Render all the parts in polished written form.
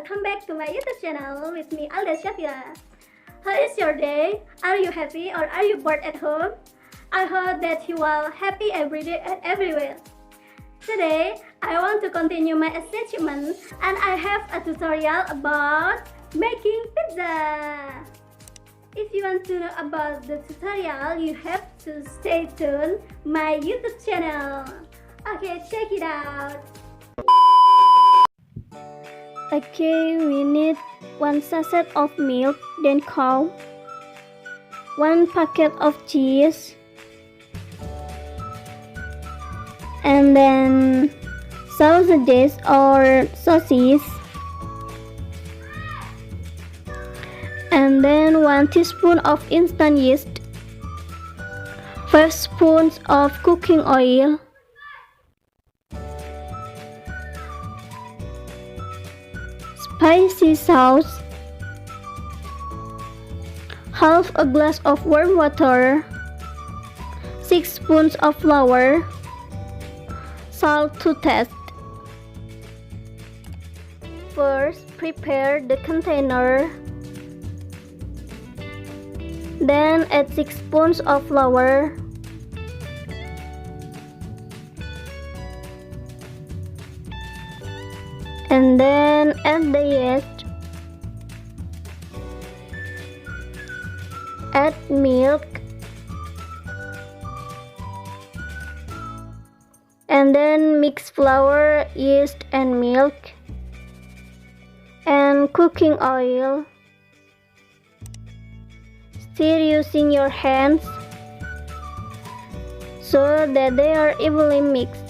welcome back to my YouTube channel with me Alda. How is your day? Are you happy or are you bored at home? I hope that you are happy every day and everywhere. Today, I want to continue my achievement and I have a tutorial about making pizza. If you want to know about the tutorial, you have to stay tuned my YouTube channel. Okay, check it out. Okay, we need 1 sachet of milk, then cow, 1 packet of cheese, and then sausages or sausage, and then 1 teaspoon of instant yeast, 5 spoons of cooking oil, spicy sauce, half a glass of warm water, 6 spoons of flour, salt to taste. First, prepare the container. Then add 6 spoons of flour. And then add the yeast. Add milk. And then mix flour, yeast, and milk, and cooking oil. Stir using your hands so that they are evenly mixed.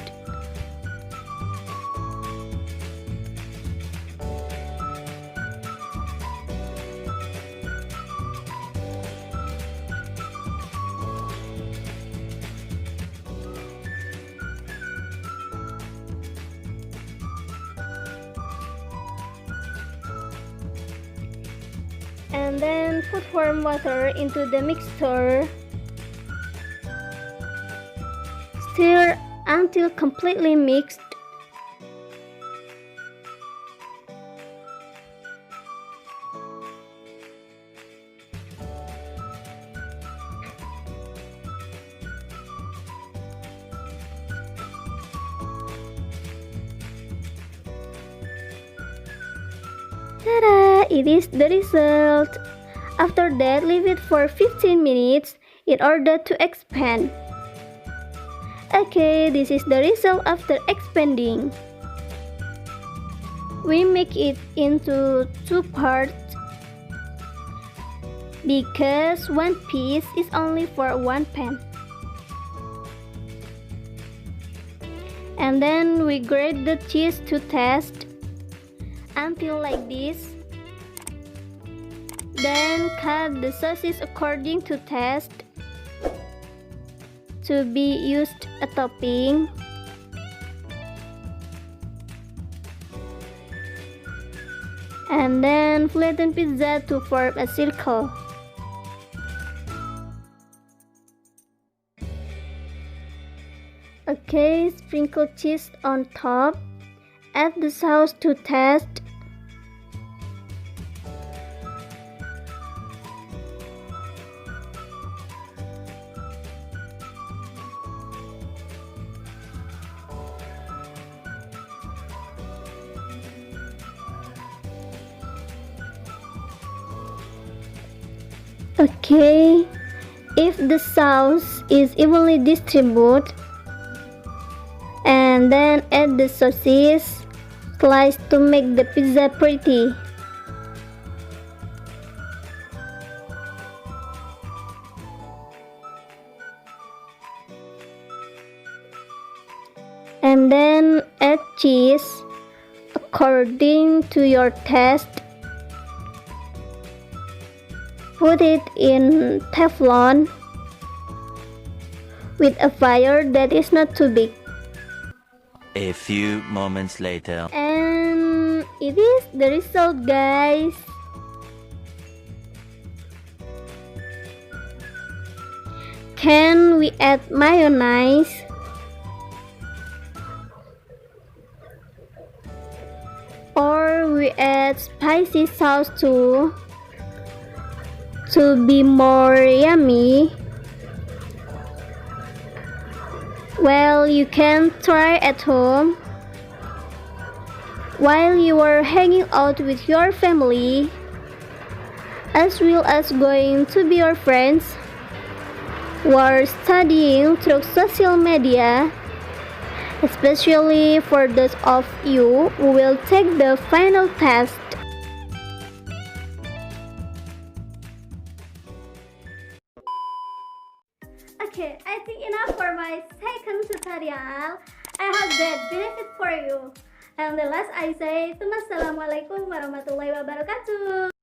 And then put warm water into the mixture. Stir until completely mixed. Ta-da! It is the result. After that, leave it for 15 minutes in order to expand. Okay, this is the result after expanding. We make it into 2 parts because 1 piece is only for 1 pan. And then we grate the cheese to taste until like this. Then cut the sausage according to taste to be used a topping. And then flatten pizza to form a circle. Okay, sprinkle cheese on top. Add the sauce to taste. Okay, if the sauce is evenly distributed, and then add the sausage slice to make the pizza pretty. And then add cheese according to your taste. Put it in Teflon with a fire that is not too big. A few moments later. And it is the result, guys. Can we add mayonnaise? Or we we add spicy sauce too to be more yummy. Well, you can try at home while you are hanging out with your family, as well as going to be your friends, or studying through social media, especially for those of you who will take the final test. Okay, I think enough for my second tutorial. I hope that benefit for you. And the last I say, Assalamu'alaikum warahmatullahi wabarakatuh.